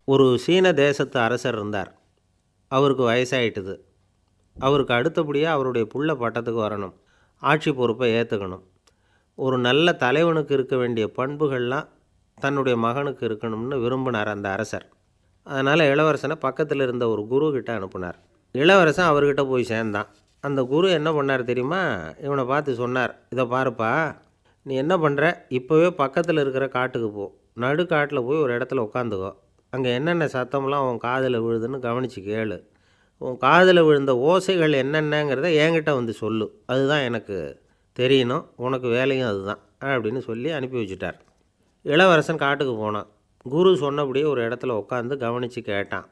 ஒரு சீன தேசத்து அரசர் இருந்தார். அவருக்கு வயசாயிட்டுது. அவருக்கு அடுத்தபடியாக அவருடைய புள்ள பட்டத்துக்கு வரணும், ஆட்சி பொறுப்பை ஏற்றுக்கணும். ஒரு நல்ல தலைவனுக்கு இருக்க வேண்டிய பண்புகள்லாம் தன்னுடைய மகனுக்கு இருக்கணும்னு விரும்பினார் அந்த அரசர். அதனால் இளவரசனை பக்கத்தில் இருந்த ஒரு குரு கிட்ட அனுப்புனார். இளவரசன் அவர்கிட்ட போய் சேர்ந்தான். அந்த குரு என்ன பண்ணார் தெரியுமா? இவனை பார்த்து சொன்னார், இதை பாருப்பா, நீ என்ன பண்ணுற, இப்போவே பக்கத்தில் இருக்கிற காட்டுக்கு போ, நடுக்காட்டில் போய் ஒரு இடத்துல உட்காந்துக்கோ. அங்கே என்னென்ன சத்தம்லாம் உன் காதில் விழுதுன்னு கவனித்து கேளு. உன் காதில் விழுந்த ஓசைகள் என்னென்னங்கிறத என்கிட்ட வந்து சொல்லு, அதுதான் எனக்கு தெரியணும், உனக்கு வேலையும் அதுதான் அப்படின்னு சொல்லி அனுப்பி வச்சுட்டார். இளவரசன் காட்டுக்கு போனான். குரு சொன்னபடியே ஒரு இடத்துல உட்காந்து கவனித்து கேட்டான்.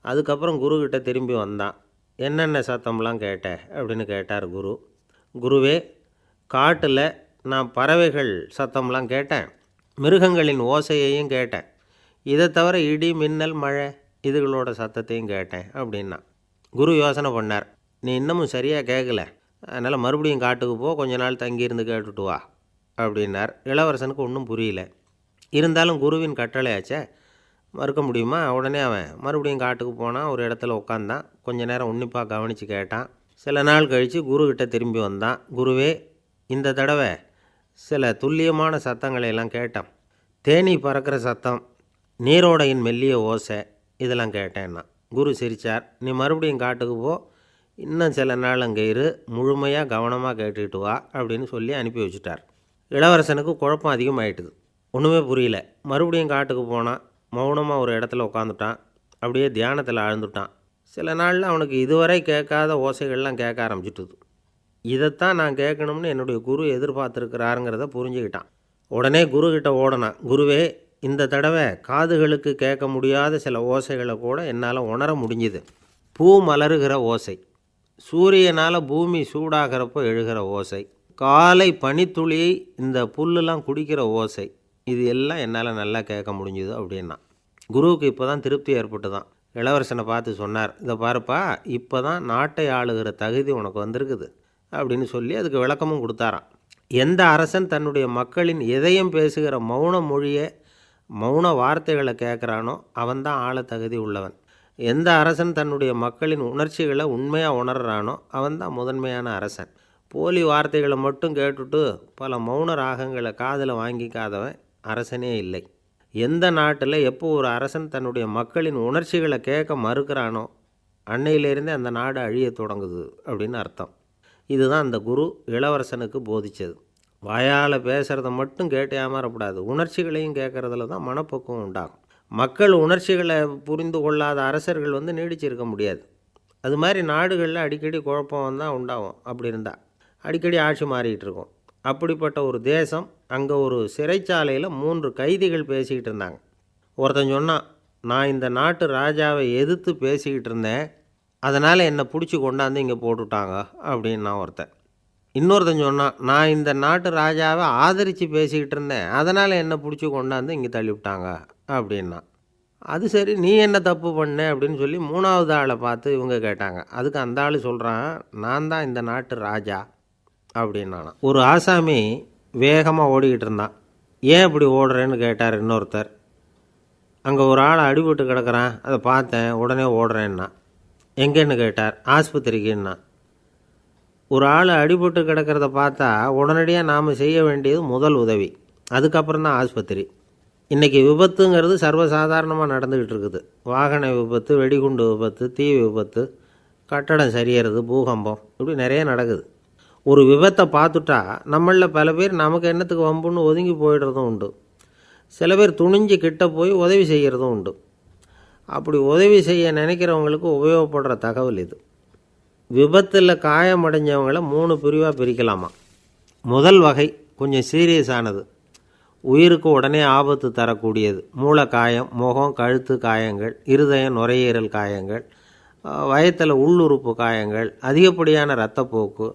அதுக்கப்புறம் குருக்கிட்ட திரும்பி வந்தான். என்னென்ன சத்தம்லாம் கேட்ட அப்படின்னு கேட்டார் குரு. குருவே, காட்டில் நான் பறவைகள் சத்தம்லாம் கேட்டேன், மிருகங்களின் ஓசையையும் கேட்டேன், இதை தவிர இடி மின்னல் மழை இதுகளோட சத்தத்தையும் கேட்டேன் அப்படின்னா. குரு யோசனை பண்ணார், நீ இன்னமும் சரியாக கேட்கல, அதனால் மறுபடியும் காட்டுக்கு போ, கொஞ்ச நாள் தங்கியிருந்து கேட்டுட்டு வா அப்படின்னார். இளவரசனுக்கு ஒன்றும் புரியல. இருந்தாலும் குருவின் கட்டளையாச்சே, மறுக்க முடியுமா? உடனே அவன் மறுபடியும் காட்டுக்கு போனான். ஒரு இடத்துல உட்காந்தான். கொஞ்ச நேரம் உன்னிப்பாக கவனித்து கேட்டான். சில நாள் கழித்து குருக்கிட்ட திரும்பி வந்தான். குருவே, இந்த தடவை சில துல்லியமான சத்தங்களையெல்லாம் கேட்டான். தேனீ பறக்கிற சத்தம், நீரோடையின் மெல்லிய ஓசை, இதெல்லாம் கேட்டேன்னா. குரு சிரித்தார். நீ மறுபடியும் காட்டுக்கு போ, இன்னும் சில நாள் அங்கே இரு, முழுமையாக கவனமாக கேட்டுக்கிட்டு வா அப்படின்னு சொல்லி அனுப்பி வச்சுட்டார். இளவரசனுக்கு குழப்பம் அதிகமாயிட்டுது. ஒன்றுமே புரியல. மறுபடியும் காட்டுக்கு போனான். மௌனமாக ஒரு இடத்துல உட்காந்துட்டான். அப்படியே தியானத்தில் ஆழ்ந்துட்டான். சில நாளில் அவனுக்கு இதுவரை கேட்காத ஓசைகள்லாம் கேட்க ஆரம்பிச்சிட்டுது. இதைத்தான் நான் கேட்கணும்னு என்னுடைய குரு எதிர்பார்த்துருக்கிறாருங்கிறத புரிஞ்சுக்கிட்டான். உடனே குருக்கிட்ட ஓடனான். குருவே, இந்த தடவை காதுகளுக்கு கேட்க முடியாத சில ஓசைகளை கூட என்னால் உணர முடிஞ்சுது. பூ மலருகிற ஓசை, சூரியனால் பூமி சூடாகிறப்போ எழுகிற ஓசை, காலை பனித்துளி இந்த புல்லுலாம் குடிக்கிற ஓசை, இது எல்லாம் என்னால் நல்லா கேட்க முடிஞ்சுது அப்படின்னா. குருவுக்கு இப்போ தான் திருப்தி ஏற்பட்டு தான். இளவரசனை பார்த்து சொன்னார், இதை பாருப்பா, இப்போ தான் நாட்டை ஆளுகிற தகுதி உனக்கு வந்திருக்குது அப்படின்னு சொல்லி அதுக்கு விளக்கமும் கொடுத்தாராம். எந்த அரசன் தன்னுடைய மக்களின் இதயம் பேசுகிற மௌன மொழியை, மௌன வார்த்தைகளை கேட்குறானோ அவன்தான் ஆள தகுதி உள்ளவன். எந்த அரசன் தன்னுடைய மக்களின் உணர்ச்சிகளை உண்மையாக உணர்றானோ அவன்தான் முதன்மையான அரசன். போலி வார்த்தைகளை மட்டும் கேட்டுட்டு பல மௌன ராகங்களை காதில் வாங்கிக்காதவன் அரசனே இல்லை. எந்த நாட்டில் எப்போ ஒரு அரசன் தன்னுடைய மக்களின் உணர்ச்சிகளை கேட்க மறுக்கிறானோ அன்னையிலேருந்தே அந்த நாடு அழிய தொடங்குது அப்படின்னு அர்த்தம். இதுதான் அந்த குரு இளவரசனுக்கு போதித்தது. வாயால் பேசுகிறத மட்டும் கேட்டு ஏமாறக்கூடாது, உணர்ச்சிகளையும் கேட்குறதுல தான் மனப்பக்குவம் உண்டாகும். மக்கள் உணர்ச்சிகளை புரிந்து கொள்ளாத அரசர்கள் நீடிச்சிருக்க முடியாது. அது மாதிரி நாடுகளில் அடிக்கடி குழப்பம் தான் உண்டாகும். அப்படி இருந்தால் அடிக்கடி ஆட்சி மாறிக்கிட்டு இருக்கும். அப்படிப்பட்ட ஒரு தேசம், அங்கே ஒரு சிறைச்சாலையில் 3 கைதிகள் பேசிக்கிட்டு இருந்தாங்க. ஒருத்தன் சொன்னான், நான் இந்த நாட்டு ராஜாவை எதிர்த்து பேசிக்கிட்டு இருந்தேன், அதனால் என்னை பிடிச்சி கொண்டாந்து இங்கே போட்டுவிட்டாங்க அப்படின்னா ஒருத்தன். இன்னொருத்தன் சொன்னான், நான் இந்த நாட்டு ராஜாவை ஆதரித்து பேசிக்கிட்டு இருந்தேன், அதனால் என்னை பிடிச்சி கொண்டாந்து இங்கே தள்ளிவிட்டாங்க அப்படின்னா. அது சரி, நீ என்ன தப்பு பண்ண அப்படின்னு சொல்லி 3வது ஆளை பார்த்து இவங்க கேட்டாங்க. அதுக்கு அந்த ஆள் சொல்கிறான், நான் தான் இந்த நாட்டு ராஜா அப்படின்னானா. ஒரு ஆசாமி வேகமாக ஓடிக்கிட்டு இருந்தான். ஏன் இப்படி ஓடுறேன்னு கேட்டார் இன்னொருத்தர். அங்கே ஒரு ஆள் அடிபட்டு கிடக்கிறான், அதை பார்த்தேன், உடனே ஓடுறேன்னா. எங்கேன்னு கேட்டார். ஆஸ்பத்திரிக்குன்னா. ஒரு ஆள் அடிபட்டு கிடக்கிறத பார்த்தா உடனடியாக நாம் செய்ய வேண்டியது முதல் உதவி, அதுக்கப்புறம் தான் ஆஸ்பத்திரி. இன்றைக்கி விபத்துங்கிறது சர்வசாதாரணமாக நடந்துக்கிட்டு இருக்குது. வாகன விபத்து, வெடிகுண்டு விபத்து, தீ விபத்து, கட்டடம் சரியறது, பூகம்பம், இப்படி நிறைய நடக்குது. ஒரு விபத்தை பார்த்துட்டா நம்மளில் பல பேர் நமக்கு என்னத்துக்கு வம்புன்னு ஒதுங்கி போயிடுறதும் உண்டு. சில பேர் துணிஞ்சு கிட்ட போய் உதவி செய்கிறதும் உண்டு. அப்படி உதவி செய்ய நினைக்கிறவங்களுக்கு உபயோகப்படுற தகவல் இது. விபத்தில் காயமடைஞ்சவங்களை 3 பிரிவாக பிரிக்கலாமா. முதல் வகை கொஞ்சம் சீரியஸானது, உயிருக்கு உடனே ஆபத்து தரக்கூடியது. மூளை காயம், முகம் கழுத்து காயங்கள், இருதயம் நுரையீரல் காயங்கள், வயத்தில் உள்ளுறுப்பு காயங்கள், அதிகப்படியான இரத்தப்போக்கு,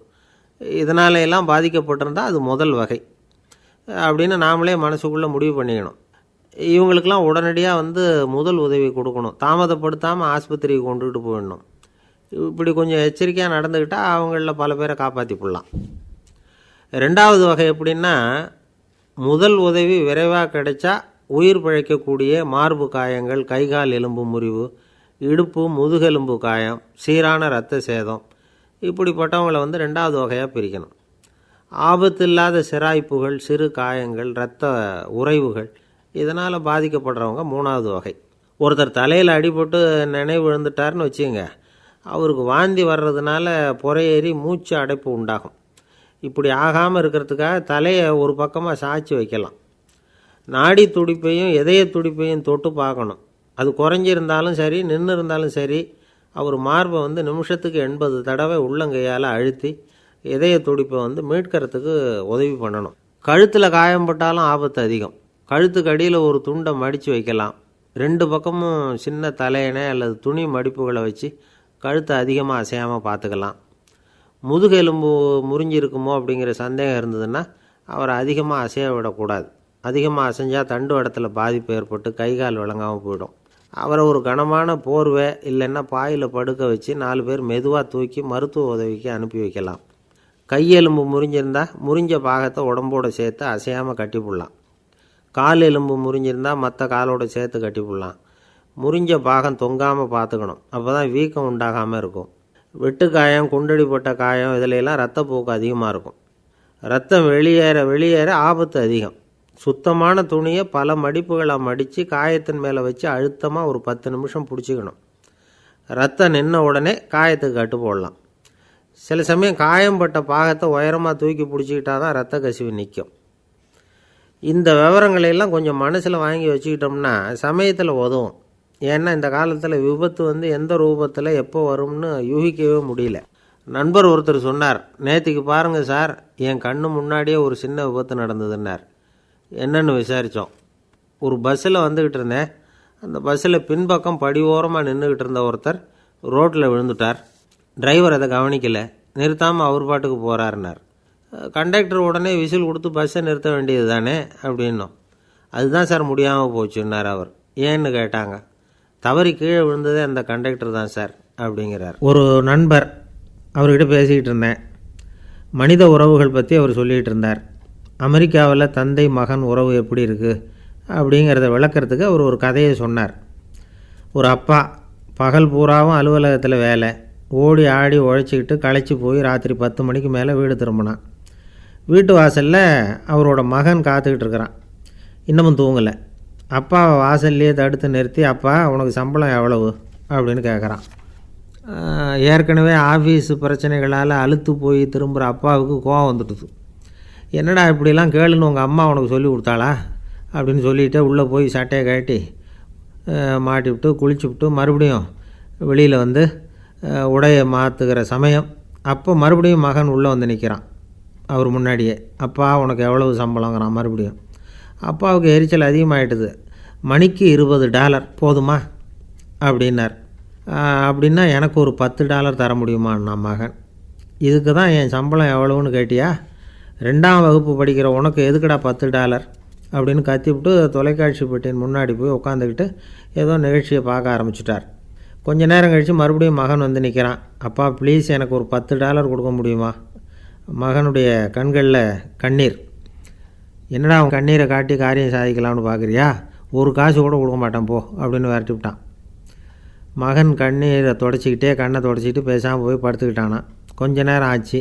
இதனால எல்லாம் பாதிக்கப்பட்டிருந்தால் அது முதல் வகை அப்படின்னு நாமளே மனசுக்குள்ளே முடிவு பண்ணிக்கணும். இவங்களுக்கெல்லாம் உடனடியாக முதல் உதவி கொடுக்கணும். தாமதப்படுத்தாமல் ஆஸ்பத்திரிக்கு கொண்டுகிட்டு போயிடணும். இப்படி கொஞ்சம் எச்சரிக்கையாக நடந்துக்கிட்டால் அவங்களில் பல பேரை காப்பாற்றி போடலாம். 2வது வகை எப்படின்னா, முதல் உதவி விரைவாக கிடைச்சா உயிர் பிழைக்கக்கூடிய மார்பு காயங்கள், கைகால் எலும்பு முறிவு, இடுப்பு முதுகெலும்பு காயம், சீரான இரத்த சேதம், இப்படிப்பட்டவங்களை வந்து 2வது வகையாக பிரிக்கணும். ஆபத்தில்லாத சிராய்ப்புகள், சிறு காயங்கள், இரத்த உறைவுகள், இதனால் பாதிக்கப்படுறவங்க 3வது வகை. ஒருத்தர் தலையில் அடிபட்டு நினைவு இழந்துட்டார்னு வச்சுங்க, அவருக்கு வாந்தி வர்றதுனால புறையேறி மூச்சு அடைப்பு உண்டாகும். இப்படி ஆகாமல் இருக்கிறதுக்காக தலையை ஒரு பக்கமாக சாய்ச்சி வைக்கலாம். நாடி துடிப்பையும் இதய துடிப்பையும் தொட்டு பார்க்கணும். அது குறைஞ்சிருந்தாலும் சரி, நின்று இருந்தாலும் சரி, அவர் மார்பை வந்து நிமிஷத்துக்கு 80 தடவை உள்ளங்கையால் அழுத்தி இதய துடிப்பை வந்து மீட்கிறதுக்கு உதவி பண்ணணும். கழுத்தில் காயம்பட்டாலும் ஆபத்து அதிகம். கழுத்துக்கு அடியில் ஒரு துண்டை மடித்து வைக்கலாம். 2 பக்கமும் சின்ன தலையணை அல்லது துணி மடிப்புகளை வச்சு கழுத்தை அதிகமாக அசையாமல் பார்த்துக்கலாம். முதுகெலும்பு முறிஞ்சிருக்குமோ அப்படிங்கிற சந்தேகம் இருந்ததுன்னா அவரை அதிகமாக அசைய விடக்கூடாது. அதிகமாக அசைஞ்சால் தண்டு இடத்துல பாதிப்பு ஏற்பட்டு கைகால் விளங்காமல் போயிடும். அவரை ஒரு கனமான போர்வை இல்லைன்னா பாயில் படுக்க வச்சு 4 பேர் மெதுவாக தூக்கி மருத்துவ உதவிக்கு அனுப்பி வைக்கலாம். கையெலும்பு முறிஞ்சிருந்தால் முறிஞ்ச பாகத்தை உடம்போடு சேர்த்து அசையாமல் கட்டி போடலாம். கால் எலும்பு முறிஞ்சிருந்தால் மற்ற காலோடு சேர்த்து கட்டி போடலாம். முறிஞ்ச பாகம் தொங்காமல் பார்த்துக்கணும். அப்போ தான் வீக்கம் உண்டாகாமல் இருக்கும். வெட்டு காயம், குண்டடிப்பட்ட காயம், இதிலெல்லாம் ரத்தப்போக்கு அதிகமாக இருக்கும். ரத்தம் வெளியேற ஆபத்து அதிகம். சுத்தமான துணியை பல மடிப்புகளை மடித்து காயத்தின் மேலே வச்சு அழுத்தமாக ஒரு 10 நிமிஷம் பிடிச்சிக்கணும். ரத்தம் நின்ன உடனே காயத்துக்கு கட்டு போடலாம். சில சமயம் காயம்பட்ட பாகத்தை உயரமாக தூக்கி பிடிச்சிக்கிட்டா தான் ரத்த கசிவு நிற்கும். இந்த விவரங்களையெல்லாம் கொஞ்சம் மனசில் வாங்கி வச்சுக்கிட்டோம்னா சமயத்தில் உதவும். ஏன்னா இந்த காலத்தில் விபத்து வந்து எந்த ரூபத்தில் எப்போ வரும்னு யூகிக்கவே முடியல. நண்பர் ஒருத்தர் சொன்னார், நேற்றுக்கு பாருங்கள் சார், என் கண்ணு முன்னாடியே ஒரு சின்ன விபத்து நடந்ததுன்னார். என்னன்னு விசாரித்தோம். ஒரு பஸ்ஸில் வந்துக்கிட்டு இருந்தேன். அந்த பஸ்ஸில் பின்பக்கம் படி ஓரமாக நின்றுக்கிட்டு இருந்த ஒருத்தர் ரோட்டில் விழுந்துட்டார். டிரைவர் அதை கவனிக்கலை, நிறுத்தாமல் அவர் பாட்டுக்கு போகிறாருன்னார். கண்டக்டர் உடனே விசில் கொடுத்து பஸ்ஸை நிறுத்த வேண்டியது தானே அப்படின்னோம். அதுதான் சார் முடியாமல் போச்சுன்னார் அவர். ஏன்னு கேட்டாங்க. தவறி கீழே விழுந்ததே அந்த கண்டக்டர் தான் சார் அப்படிங்கிறார். ஒரு நண்பர், அவர்கிட்ட பேசிக்கிட்டு இருந்தேன். மனித உறவுகள் பற்றி அவர் சொல்லிகிட்டு இருந்தார். அமெரிக்காவில் தந்தை மகன் உறவு எப்படி இருக்குது அப்படிங்கிறத விளக்கிறதுக்கு அவர் ஒரு கதையை சொன்னார். ஒரு அப்பா பகல் பூராவும் அலுவலகத்தில் வேலை, ஓடி ஆடி உழைச்சிக்கிட்டு களைச்சி போய் ராத்திரி 10 மணிக்கு மேலே வீடு திரும்பினான். வீட்டு வாசலில் அவரோட மகன் காத்துக்கிட்டு இருக்கிறான். இன்னமும் தூங்கலை. அப்பாவை வாசல்லையே தடுத்து நிறுத்தி, அப்பா உனக்கு சம்பளம் எவ்வளவு அப்படின்னு கேட்குறான். ஏற்கனவே ஆஃபீஸு பிரச்சனைகளால் அலுத்து போய் திரும்புகிற அப்பாவுக்கு கோவம் வந்துடுது. என்னடா இப்படிலாம் கேளுன்னு உங்கள் அம்மா உனக்கு சொல்லி கொடுத்தாளா அப்படின்னு சொல்லிவிட்டு உள்ளே போய் சட்டையை கட்டி மாட்டிவிட்டு குளிச்சுவிட்டு மறுபடியும் வெளியில் வந்து உடையை மாற்றுகிற சமயம் அப்போ மறுபடியும் மகன் உள்ளே வந்து நிற்கிறான் அவர் முன்னாடியே. அப்பா உனக்கு எவ்வளவு சம்பளங்கிறான் மறுபடியும். அப்பாவுக்கு எரிச்சல் அதிகமாகிட்டுது. மணிக்கு $20 போதுமா அப்படின்னார். அப்படின்னா எனக்கு ஒரு $10 தர முடியுமான்னா மகன். இதுக்கு தான் என் சம்பளம் எவ்வளவுன்னு கேட்டியா? 2ஆம் வகுப்பு படிக்கிற உனக்கு எதுக்குடா $10 அப்படின்னு கத்திவிட்டு தொலைக்காட்சி பெட்டியின் முன்னாடி போய் உட்காந்துக்கிட்டு ஏதோ நிகழ்ச்சியை பார்க்க ஆரம்பிச்சிட்டார். கொஞ்ச நேரம் கழித்து மறுபடியும் மகன் வந்து நிற்கிறான். அப்பா ப்ளீஸ் எனக்கு ஒரு $10 கொடுக்க முடியுமா? மகனுடைய கண்களில் கண்ணீர். என்னடா அவன் கண்ணீரை காட்டி காரியம் சாதிக்கலாம்னு பார்க்குறியா? ஒரு காசு கூட கொடுக்க மாட்டான் போ அப்படின்னு விரட்டி விட்டான். மகன் கண்ணீரை தொடச்சிக்கிட்டே கண்ணை தொடச்சிக்கிட்டு பேசாமல் போய் படுத்துக்கிட்டானான். கொஞ்ச நேரம் ஆச்சு.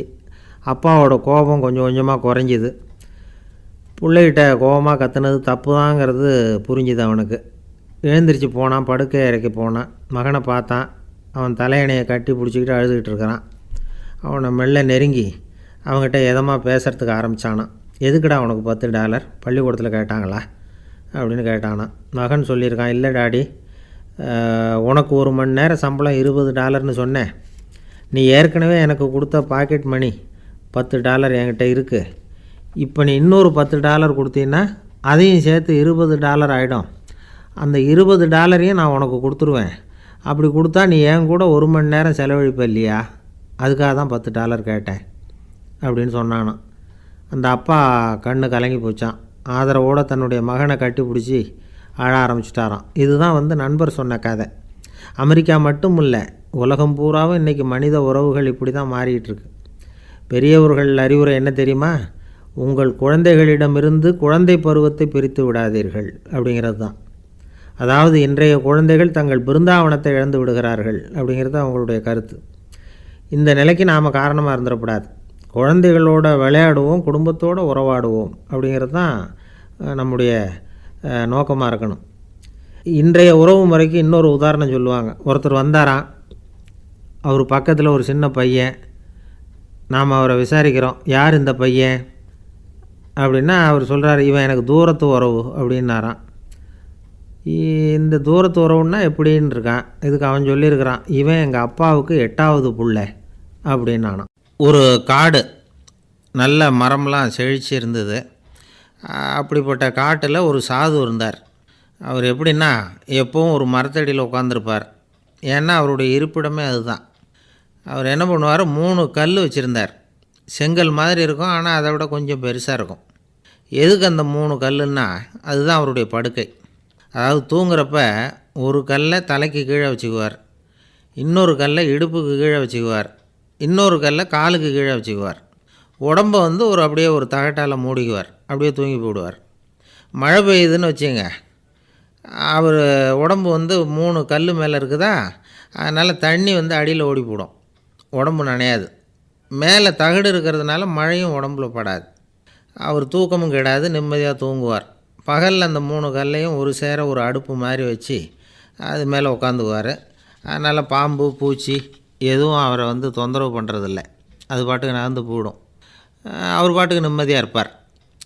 அப்பாவோட கோபம் கொஞ்சம் கொஞ்சமாக குறைஞ்சிது. பிள்ளைகிட்ட கோபமாக கத்துனது தப்பு தாங்கிறது புரிஞ்சுது அவனுக்கு. எழுந்திரிச்சு போனான், படுக்கை இறக்கி போனான். மகனை பார்த்தான். அவன் தலையணையை கட்டி பிடிச்சிக்கிட்டு அழுதுகிட்டு இருக்கிறான். அவனை மெல்ல நெருங்கி அவங்ககிட்ட எதமாக பேசுகிறதுக்கு ஆரம்பித்தானான். எதுக்குடா உனக்கு $10 பள்ளிக்கூடத்தில் கேட்டாங்களா அப்படின்னு கேட்டானான். மகன் சொல்லியிருக்கான், இல்லை டாடி, உனக்கு 1 மணி நேரம் சம்பளம் $20ன்னு சொன்னேன். நீ ஏற்கனவே எனக்கு கொடுத்த பாக்கெட் மணி $10 என்கிட்ட இருக்குது. இப்போ நீ இன்னொரு $10 கொடுத்தீங்கன்னா அதையும் சேர்த்து $20 ஆகிடும். அந்த $20 நான் உனக்கு கொடுத்துருவேன். அப்படி கொடுத்தா நீ என் கூட 1 மணி நேரம் செலவழிப்ப இல்லையா? அதுக்காக தான் $10 கேட்டேன் அப்படின்னு சொன்னானான். அந்த அப்பா கண்ணு கலங்கி போச்சான். ஆதரவோடு தன்னுடைய மகனை கட்டி பிடிச்சி அழ ஆரம்பிச்சிட்டாராம். இதுதான் நண்பர் சொன்ன கதை. அமெரிக்கா மட்டும் இல்லை, உலகம் பூராவும் இன்றைக்கி மனித உறவுகள் இப்படி தான் மாறிட்டுருக்கு. பெரியவர்கள் அறிவுரை என்ன தெரியுமா? உங்கள் குழந்தைகளிடமிருந்து குழந்தை பருவத்தை பிரித்து விடாதீர்கள் அப்படிங்கிறது தான். அதாவது இன்றைய குழந்தைகள் தங்கள் பிருந்தாவனத்தை இழந்து விடுகிறார்கள் அப்படிங்கிறது அவங்களுடைய கருத்து. இந்த நிலைக்கு நாம் காரணமாக இருந்துடக்கூடாது. குழந்தைகளோட விளையாடுவோம், குடும்பத்தோடு உறவாடுவோம் அப்படிங்கிறது தான் நம்முடைய நோக்கமாக இருக்கணும். இன்றைய உறவு முறைக்கு இன்னொரு உதாரணம் சொல்லுவாங்க. ஒருத்தர் வந்தாராம், அவர் பக்கத்தில் ஒரு சின்ன பையன். நாம் அவரை விசாரிக்கிறோம், யார் இந்த பையன் அப்படின்னா அவர் சொல்கிறார், இவன் எனக்கு தூரத்து உறவு அப்படின்னாராம். இந்த தூரத்து உறவுன்னா எப்படின்னு இருக்கான். இதுக்கு அவன் சொல்லியிருக்கிறான், இவன் எங்கள் அப்பாவுக்கு 8வது புள்ள அப்படின்னானான். ஒரு காடு, நல்ல மரம்லாம் செழிச்சு இருந்தது. அப்படிப்பட்ட காட்டில் ஒரு சாது இருந்தார். அவர் எப்படின்னா எப்போவும் ஒரு மரத்தடியில் உட்காந்துருப்பார். ஏன்னா அவருடைய இருப்பிடமே அதுதான். அவர் என்ன பண்ணுவார், 3 கல் வச்சுருந்தார். செங்கல் மாதிரி இருக்கும், ஆனால் அதை விட கொஞ்சம் பெருசாக இருக்கும். எதுக்கு அந்த 3 கல்லுன்னா அதுதான் அவருடைய படுக்கை. அதாவது தூங்குறப்ப ஒரு கல்லை தலைக்கு கீழே வச்சுக்குவார், இன்னொரு கல்லை இடுப்புக்கு கீழே வச்சுக்குவார், இன்னொரு கல்லை காலுக்கு கீழே வச்சுக்குவார். உடம்பை ஒரு அப்படியே ஒரு தகட்டால் மூடிக்குவார், அப்படியே தூங்கி போடுவார். மழை பெய்யுதுன்னு வச்சுங்க, அவர் உடம்பு 3 கல் மேலே இருக்குதா, அதனால் தண்ணி அடியில் ஓடி போடும், உடம்பு நனையாது. மேலே தகடு இருக்கிறதுனால மழையும் உடம்புல படாது. அவர் தூக்கமும் கெடாது, நிம்மதியாக தூங்குவார். பகலில் அந்த 3 கல்லையும் ஒரு சேர ஒரு அடுப்பு மாதிரி வச்சு அது மேலே உட்காந்துக்குவார். அதனால் பாம்பு பூச்சி எதுவும் அவரை தொந்தரவு பண்ணுறதில்ல, அது பாட்டுக்கு நகர்ந்து போயிடும். அவர் பாட்டுக்கு நிம்மதியாக இருப்பார்.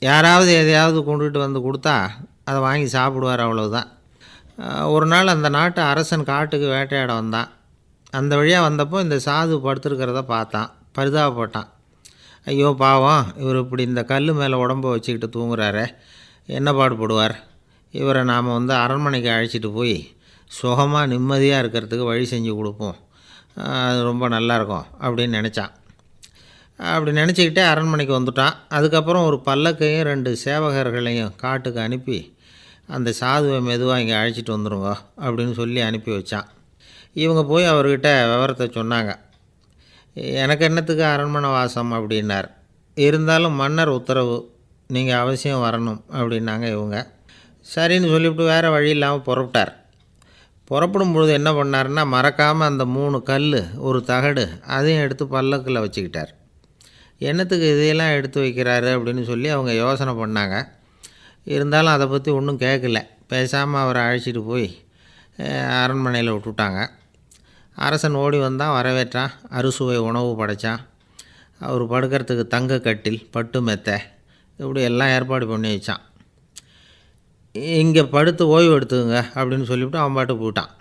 யாராவது எதையாவது கொண்டுகிட்டு கொடுத்தா அதை வாங்கி சாப்பிடுவார், அவ்வளவுதான். ஒரு நாள் அந்த நாட்டு அரசன் காட்டுக்கு வேட்டையாட வந்தான். அந்த வழியாக வந்தப்போ இந்த சாது படுத்துருக்கிறத பார்த்தான், பரிதாபப்பட்டான். ஐயோ பாவம், இவர் இப்படி இந்த கல் மேலே உடம்பை வச்சுக்கிட்டு தூங்குறாரே, என்ன பாடுபடுவார். இவரை நாம் அரண்மனைக்கு அழைச்சிட்டு போய் சுகமாக நிம்மதியாக இருக்கிறதுக்கு வழி செஞ்சு கொடுப்போம், அது ரொம்ப நல்லாயிருக்கும் அப்படின்னு நினச்சான். அப்படி நினச்சிக்கிட்டே அரண்மனைக்கு வந்துட்டான். அதுக்கப்புறம் ஒரு பல்லக்கையும் 2 சேவகர்களையும் காட்டுக்கு அனுப்பி அந்த சாதுவை மெதுவாக இங்கே அழைச்சிட்டு வந்துடுங்க அப்படின்னு சொல்லி அனுப்பி வச்சான். இவங்க போய் அவர்கிட்ட விவரத்தை சொன்னாங்க. எனக்கு என்னத்துக்கு அரண்மனை வாசம் அப்படின்னார். இருந்தாலும் மன்னர் உத்தரவு, நீங்கள் அவசியம் வரணும் அப்படின்னாங்க இவங்க. சரின்னு சொல்லிவிட்டு வேறு வழி இல்லாமல் புறப்பட்டார். புறப்படும் பொழுது என்ன பண்ணார்னா, மறக்காமல் அந்த 3 கல் ஒரு தகடு அதையும் எடுத்து பல்லக்கில் வச்சுக்கிட்டார். என்னத்துக்கு இதையெல்லாம் எடுத்து வைக்கிறாரு அப்படின்னு சொல்லி அவங்க யோசனை பண்ணாங்க. இருந்தாலும் அதை பற்றி ஒன்றும் கேட்கல. பேசாமல் அவரை அழைச்சிட்டு போய் அரண்மனையில் விட்டுட்டாங்க. அரசன் ஓடி வந்தான், வரவேற்றான், அறுசுவை உணவு படைத்தான். அவர் படுக்கிறதுக்கு தங்க கட்டில், பட்டு மெத்தை, இப்படி எல்லாம் ஏற்பாடு பண்ணி வச்சான். இங்கே படுத்து ஓய்வு எடுத்துங்க அப்படின்னு சொல்லிவிட்டு அவன் பாட்டு போயிட்டான்.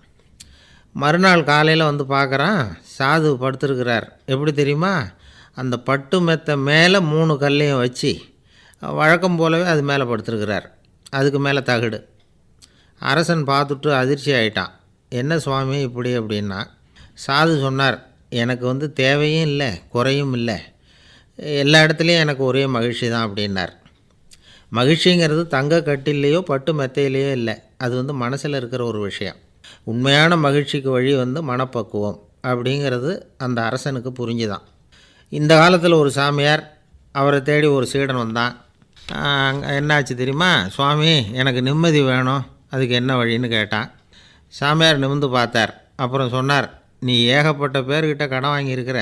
மறுநாள் காலையில் பார்க்குறான், சாது படுத்துருக்கிறார். எப்படி தெரியுமா, அந்த பட்டு மெத்தை மேலே 3 கல்லையும் வச்சு வழக்கம் போலவே அது மேலே படுத்துருக்கிறார். அதுக்கு மேலே தகடு. அரசன் பார்த்துட்டு அதிர்ச்சி ஆகிட்டான். என்ன சுவாமி இப்படி அப்படின்னா, சாது சொன்னார், எனக்கு தேவையும் இல்லை குறையும் இல்லை, எல்லா இடத்துலையும் எனக்கு ஒரே மகிழ்ச்சி தான் அப்படின்னார். மகிழ்ச்சிங்கிறது தங்க கட்டிலேயோ பட்டு மெத்தையிலையோ இல்லை, அது மனசில் இருக்கிற ஒரு விஷயம். உண்மையான மகிழ்ச்சிக்கு வழி மனப்பக்குவம் அப்படிங்கிறது அந்த அரசனுக்கு புரிஞ்சுதான். இந்த காலத்தில் ஒரு சாமியார், அவரை தேடி ஒரு சீடன் வந்தான். என்னாச்சு தெரியுமா, சுவாமி எனக்கு நிம்மதி வேணும், அதுக்கு என்ன வழின்னு கேட்டான். சாமியார் நிமிர்ந்து பார்த்தார். அப்புறம் சொன்னார், நீ ஏகப்பட்ட பேர்கிட்ட கடன் வாங்கியிருக்கிற,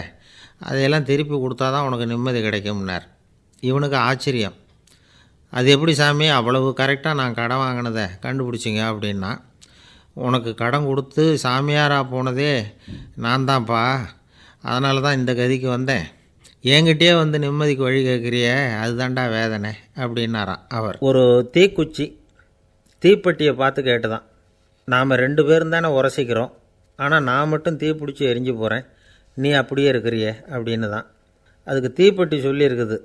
அதையெல்லாம் திருப்பி கொடுத்தா தான் உனக்கு நிம்மதி கிடைக்கும்னார். இவனுக்கு ஆச்சரியம். அது எப்படி சாமி, அவ்வளவு கரெக்டாக நான் கடன் வாங்கினதை கண்டுபிடிச்சிங்க அப்படின்னா, உனக்கு கடன் கொடுத்து சாமியாராக போனதே நான் தான்ப்பா, அதனால தான் இந்த கதிக்கு வந்தேன். என்கிட்டயே நிம்மதிக்கு வழி கேட்குறிய, அதுதான்டா வேதனை அப்படின்னாராம் அவர். ஒரு தீக்குச்சி தீப்பெட்டியை பார்த்து கேட்டுதான், நாம் 2 பேரும் தானே உரசிக்கிறோம், ஆனால் நான் மட்டும் தீப்பிடிச்சி எரிஞ்சு போகிறேன், நீ அப்படியே இருக்கிறிய அப்படின்னு தான். அதுக்கு தீப்பெட்டி சொல்லியிருக்குது,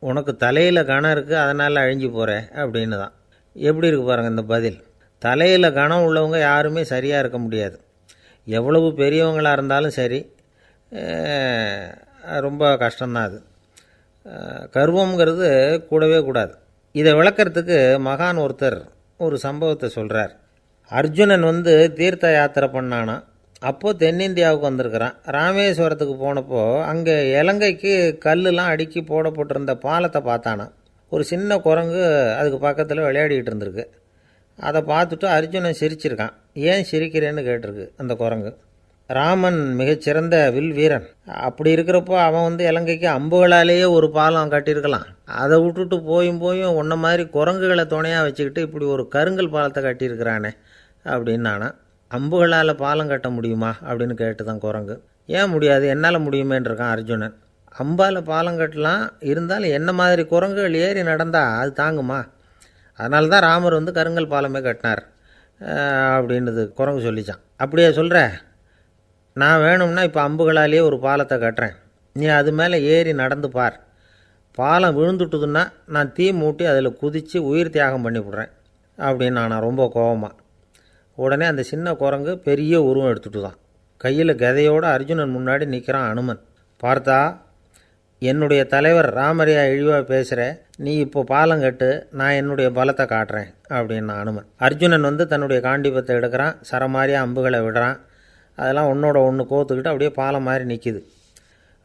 உனக்கு தலையில் கணம் இருக்குது அதனால் அழிஞ்சு போகிற அப்படின்னு தான். எப்படி இருக்கு பாருங்கள் இந்த பதில். தலையில் கணம் உள்ளவங்க யாருமே சரியாக இருக்க முடியாது. எவ்வளவு பெரியவங்களாக இருந்தாலும் சரி, ரொம்ப கஷ்டம்தான் அது. கர்வங்கிறது கூடவே கூடாது. இதை விளக்கிறதுக்கு மகான் ஒருத்தர் ஒரு சம்பவத்தை சொல்கிறார். அர்ஜுனன் தீர்த்த யாத்திரை பண்ணானா. அப்போது தென்னிந்தியாவுக்கு வந்திருக்கிறான். ராமேஸ்வரத்துக்கு போனப்போ அங்கே இலங்கைக்கு கல்லுலாம் அடுக்கி போடப்பட்டிருந்த பாலத்தை பார்த்தானா. ஒரு சின்ன குரங்கு அதுக்கு பக்கத்தில் விளையாடிக்கிட்டு இருந்திருக்கு. அதை பார்த்துட்டு அர்ஜுனன் சிரிச்சிருக்கான். ஏன் சிரிக்கிறேன்னு கேட்டிருக்கு அந்த குரங்கு. ராமன் மிகச்சிறந்த வில் வீரன். அப்படி இருக்கிறப்போ அவன் இலங்கைக்கு அம்புகளாலேயே ஒரு பாலம் கட்டியிருக்கலாம். அதை விட்டுட்டு போயும் உன்ன மாதிரி குரங்குகளை துணையாக வச்சுக்கிட்டு இப்படி ஒரு கருங்கல் பாலத்தை கட்டியிருக்கிறானே அப்படின்னு நானா. அம்புகளால் பாலம் கட்ட முடியுமா அப்படின்னு கேட்டு தான் குரங்கு. ஏன் முடியாது, என்னால் முடியுமேன்றிருக்கான் அர்ஜுனன். அம்பால் பாலம் கட்டலாம், இருந்தாலும் என்ன மாதிரி குரங்குகள் ஏறி நடந்தால் அது தாங்குமா? அதனால தான் ராமர் கருங்கல் பாலமே கட்டினார் அப்படின்றது குரங்கு சொல்லிச்சான். அப்படியே சொல்கிற, நான் வேணும்னா இப்போ அம்புகளாலேயே ஒரு பாலத்தை கட்டுறேன், நீ அது மேலே ஏறி நடந்து பார். பாலம் விழுந்துட்டுதுன்னா நான் தீ மூட்டி அதில் குதித்து உயிர் தியாகம் பண்ணிவிடுறேன் அப்படின்னு நான் ரொம்ப கோபமாக. உடனே அந்த சின்ன குரங்கு பெரிய உருவம் எடுத்துட்டு தான் கையில் கதையோடு அர்ஜுனன் முன்னாடி நிற்கிறான் அனுமன். பார்த்தா, என்னுடைய தலைவர் ராமரையா இழிவாக பேசுகிற, நீ இப்போ பாலம் கட்டு, நான் என்னுடைய பலத்தை காட்டுறேன் அப்படின்னு அனுமன். அர்ஜுனன் தன்னுடைய காண்டிபத்தை எடுக்கிறான், சரமாரியாக அம்புகளை விடுறான். அதெல்லாம் ஒன்றோட ஒன்று கோத்துக்கிட்டு அப்படியே பாலம் மாதிரி நிற்கிது.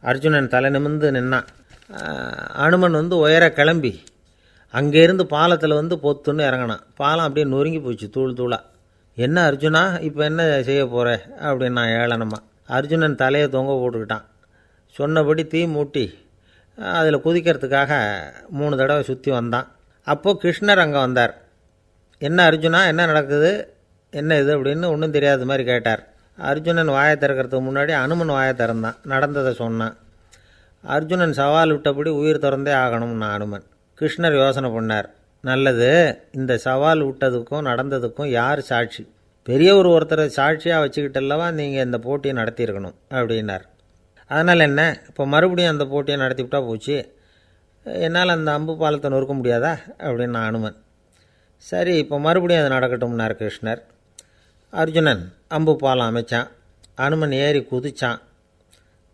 அர்ஜுனன் தலை நிமிர்ந்து நின்னான். அனுமன் உயர கிளம்பி அங்கேருந்து பாலத்தில் பொத்துன்னு இறங்கினான். பாலம் அப்படியே நொறுங்கி போச்சு தூள் தூளாக. என்ன அர்ஜுனா, இப்போ என்ன செய்ய போகிற அப்படின்னு நான் ஏளனமா. அர்ஜுனன் தலையை தொங்க போட்டுக்கிட்டான். சொன்னபடி தீ மூட்டி அதில் குதிக்கிறதுக்காக 3 தடவை சுற்றி வந்தான். அப்போது கிருஷ்ணர் அங்கே வந்தார். என்ன அர்ஜுனா, என்ன நடக்குது, என்ன இது அப்படின்னு ஒன்றும் தெரியாத மாதிரி கேட்டார். அர்ஜுனன் வாயை திறக்கிறதுக்கு முன்னாடி அனுமன் வாயை திறந்தான், நடந்ததை சொன்னான். அர்ஜுனன் சவால் விட்டபடி உயிர் திறந்தே ஆகணும்னா அனுமன். கிருஷ்ணர் யோசனை பண்ணார். நல்லது, இந்த சவால் விட்டதுக்கும் நடந்ததுக்கும் யார் சாட்சி? பெரியவர் ஒருத்தரை சாட்சியாக வச்சுக்கிட்டல்லவா நீங்கள் இந்த போட்டியை நடத்தியிருக்கணும் அப்படின்னார். அதனால் என்ன, இப்போ மறுபடியும் அந்த போட்டியை நடத்திவிட்டா போச்சு, என்னால் அந்த அம்பு பாலத்தை நொறுக்க முடியாதா அப்படின்னு அனுமன். சரி, இப்போ மறுபடியும் அது நடக்கட்டும்னார் கிருஷ்ணர். அர்ஜுனன் அம்பு பாலம் அமைச்சான். அனுமன் ஏறி குதிச்சான்.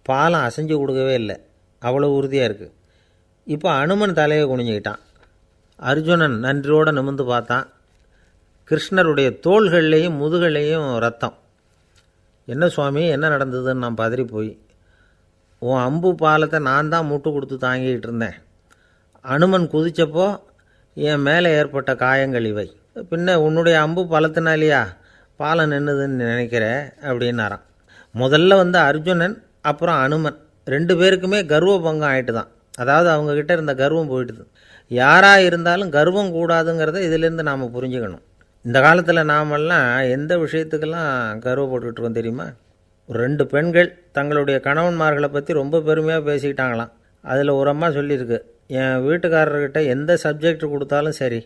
பாலம் அசைஞ்சு கொடுக்கவே இல்லை, அவ்வளோ உறுதியாக இருக்குது. இப்போ அனுமன் தலையை குனிஞ்சிக்கிட்டான். அர்ஜுனன் நன்றியோடு நிமிர்ந்து பார்த்தான். கிருஷ்ணருடைய தோள்கள்லேயும் முதுகள்லேயும் ரத்தம். என்ன சுவாமி, என்ன நடந்ததுன்னு நான் பதறி போய், உன் அம்பு பாலத்தை நான் தான் முட்டு கொடுத்து தாங்கிக்கிட்டு இருந்தேன். அனுமன் குதித்தப்போ என் மேலே ஏற்பட்ட காயங்கள் இவை. பின்ன உன்னுடைய அம்பு பலத்தினாலேயா பாலம் நின்றுதுன்னு நினைக்கிற அப்படின்னாரான். முதல்ல அர்ஜுனன் அப்புறம் அனுமன் 2 பேருக்குமே கர்வ பங்கம் ஆகிட்டு தான். அதாவது அவங்கக்கிட்ட இருந்த கர்வம் போயிட்டுது. யாராக இருந்தாலும் கர்வம் கூடாதுங்கிறத இதிலேருந்து நாம் புரிஞ்சுக்கணும். இந்த காலத்தில் நாமெல்லாம் எந்த விஷயத்துக்கெல்லாம் கர்வப்பட்டுக்கிட்டு இருக்கோம் தெரியுமா? 2 பெண்கள் தங்களுடைய கணவன்மார்களை பற்றி ரொம்ப பெருமையாக பேசிக்கிட்டாங்களாம். அதில் ஒரு அம்மா சொல்லியிருக்கு, என் வீட்டுக்காரர்கிட்ட எந்த சப்ஜெக்ட் கொடுத்தாலும் சரி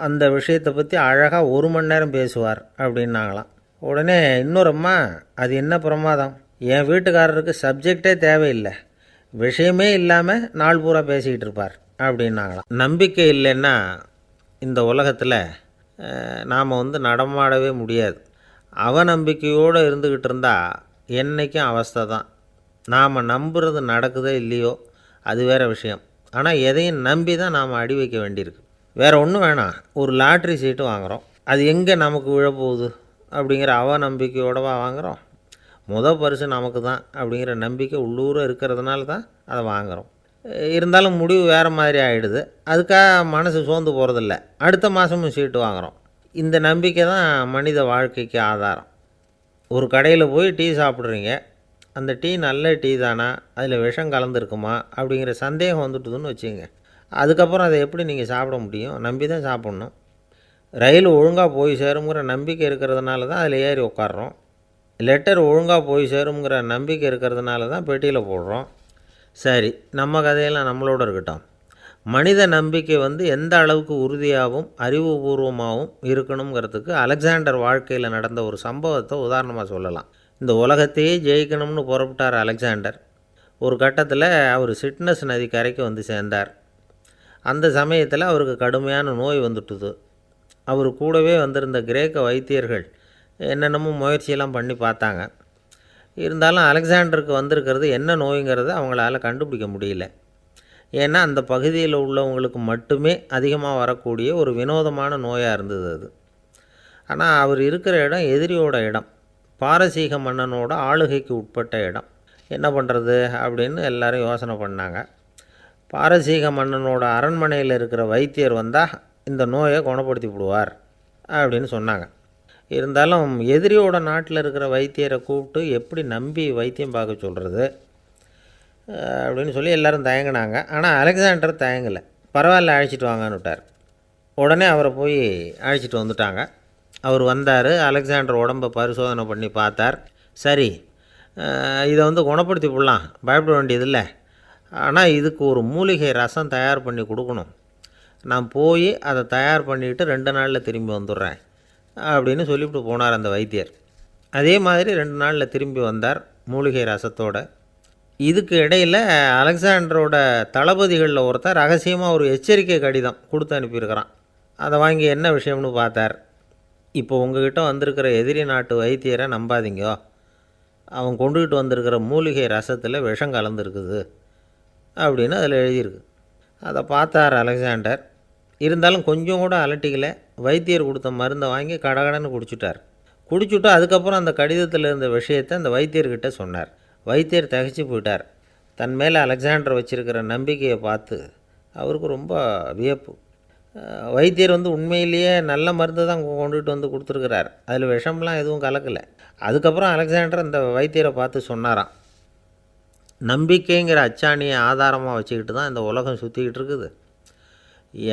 அந்த விஷயத்தை பற்றி அழகாக 1 மணி நேரம் பேசுவார் அப்படின்னாங்களாம். உடனே இன்னொரு அம்மா, அது என்ன பிரமாதம், என் வீட்டுக்காரருக்கு சப்ஜெக்டே தேவையில்லை, விஷயமே இல்லாமல் நாள் பூரா பேசிக்கிட்டு இருப்பார் அப்படின்னாங்களாம். நம்பிக்கை இல்லைன்னா இந்த உலகத்தில் நாம் நடமாடவே முடியாது. அவநம்பிக்கையோடு இருந்துக்கிட்டு இருந்தால் என்றைக்கும் அவஸ்தை தான். நாம் நம்புறது நடக்குதோ இல்லையோ அது வேறு விஷயம். ஆனால் எதையும் நம்பி தான் நாம் அடி வைக்க வேண்டியிருக்கு. வேறு ஒன்றும் வேணாம், ஒரு லாட்ரி சீட்டு வாங்குகிறோம், அது எங்கே நமக்கு விழப்போகுது அப்படிங்கிற அவநம்பிக்கையோடவா வாங்குகிறோம்? பரிசு நமக்கு தான் அப்படிங்கிற நம்பிக்கை உள்ளூர இருக்கிறதுனால தான் அதை வாங்குகிறோம். இருந்தாலும் முடிவு வேறு மாதிரி ஆகிடுது. அதுக்காக மனசு சோர்ந்து போகிறதில்ல, அடுத்த மாதமும் சீட்டு வாங்குகிறோம். இந்த நம்பிக்கை தான் மனித வாழ்க்கைக்கு ஆதாரம். ஒரு கடையில் போய் டீ சாப்பிட்றீங்க, அந்த டீ நல்ல டீ தானா, அதில் விஷம் கலந்துருக்குமா அப்படிங்கிற சந்தேகம் வந்துட்டுதுன்னு வச்சுங்க. அதுக்கப்புறம் அதை எப்படி நீங்கள் சாப்பிட முடியும்? நம்பி தான் சாப்பிட்ணும். ரயில் ஒழுங்காக போய் சேருங்கிற நம்பிக்கை இருக்கிறதுனால தான் அதில் ஏறி உட்காடுறோம். லெட்டர் ஒழுங்காக போய் சேருங்கிற நம்பிக்கை இருக்கிறதுனால தான் பெட்டியில் போடுறோம். சரி, நம்ம கதையெல்லாம் நம்மளோட இருக்கட்டும். மனித நம்பிக்கை எந்த அளவுக்கு உறுதியாகவும் அறிவுபூர்வமாகவும் இருக்கணுங்கிறதுக்கு அலெக்சாண்டர் வாழ்க்கையில் நடந்த ஒரு சம்பவத்தை உதாரணமாக சொல்லலாம். இந்த உலகத்தையே ஜெயிக்கணும்னு புறப்பட்டார் அலெக்சாண்டர். ஒரு கட்டத்தில் அவர் சிட்னஸ் நதி கரைக்கு சேர்ந்தார். அந்த சமயத்தில் அவருக்கு கடுமையான நோய் வந்துட்டுது. அவர் கூடவே வந்திருந்த கிரேக்க வைத்தியர்கள் என்னென்னமோ முயற்சியெல்லாம் பண்ணி பார்த்தாங்க. இருந்தாலும் அலெக்சாண்டருக்கு வந்திருக்கிறது என்ன நோய்ங்கிறத அவங்களால கண்டுபிடிக்க முடியல. ஏன்னா அந்த பகுதியில் உள்ளவங்களுக்கு மட்டுமே அதிகமாக வரக்கூடிய ஒரு வினோதமான நோயாக இருந்தது அது. ஆனால் அவர் இருக்கிற இடம் எதிரியோட இடம், பாரசீக மன்னனோட ஆளுகைக்கு உட்பட்ட இடம். என்ன பண்ணுறது அப்படின்னு எல்லோரும் யோசனை பண்ணாங்க. பாரசீக மன்னனோட அரண்மனையில் இருக்கிற வைத்தியர் வந்தால் இந்த நோயை குணப்படுத்தி விடுவார் அப்படின்னு சொன்னாங்க. இருந்தாலும் எதிரியோட நாட்டில் இருக்கிற வைத்தியரை கூப்பிட்டு எப்படி நம்பி வைத்தியம் பார்க்க சொல்கிறது அப்படின்னு சொல்லி எல்லோரும் தயங்கினாங்க. ஆனால் அலெக்சாண்டர் தயங்கலை. பரவாயில்ல, அழைச்சிட்டு வாங்கன்னு விட்டார். உடனே அவரை போய் அழைச்சிட்டு வந்துட்டாங்க. அவர் வந்தார். அலெக்சாண்டர் உடம்பை பரிசோதனை பண்ணி பார்த்தார். சரி, இதை குணப்படுத்தி விடலாம், பயப்பட வேண்டியதில்லை. ஆனால் இதுக்கு ஒரு மூலிகை ரசம் தயார் பண்ணி கொடுக்கணும். நான் போய் அதை தயார் பண்ணிவிட்டு 2 நாளில் திரும்பி வந்துடுறேன் அப்படின்னு சொல்லிவிட்டு போனார் அந்த வைத்தியர். அதே மாதிரி 2 நாளில் திரும்பி வந்தார் மூலிகை ரசத்தோட. இதுக்கு இடையில் அலெக்சாண்டரோட தளபதிகளில் ஒருத்தர் ரகசியமாக ஒரு எச்சரிக்கை கடிதம் கொடுத்து அனுப்பியிருக்கிறான். அதை வாங்கி என்ன விஷயம்னு பார்த்தார். இப்போ உங்ககிட்ட வந்திருக்கிற எதிரி நாட்டு வைத்தியரை நம்பாதீங்கோ, அவன் கொண்டுகிட்டு வந்திருக்கிற மூலிகை ரசத்தில் விஷம் கலந்துருக்குது அப்படின்னு அதில் எழுதியிருக்கு. அதை பார்த்தார் அலெக்சாண்டர். இருந்தாலும் கொஞ்சம் கூட அலட்டிக்கலை. வைத்தியர் கொடுத்த மருந்தை வாங்கி கடகடன்னு குடிச்சுட்டார். குடிச்சுட்டு அதுக்கப்புறம் அந்த கடிதத்தில் இருந்த விஷயத்தை அந்த வைத்தியர்கிட்ட சொன்னார். வைத்தியர் திகைச்சு போயிட்டார். தன் மேலே அலெக்சாண்டர் வச்சுருக்கிற நம்பிக்கையை பார்த்து அவருக்கு ரொம்ப வியப்பு. வைத்தியர் உண்மையிலேயே நல்ல மருந்து தான் கொண்டுகிட்டு கொடுத்துருக்கிறார், அதில் விஷம்லாம் எதுவும் கலக்கலை. அதுக்கப்புறம் அலெக்சாண்டர் அந்த வைத்தியரை பார்த்து சொன்னாராம், நம்பிக்கைங்கிற அச்சாணியை ஆதாரமாக வச்சுக்கிட்டு தான் இந்த உலகம் சுற்றிக்கிட்டு இருக்குது.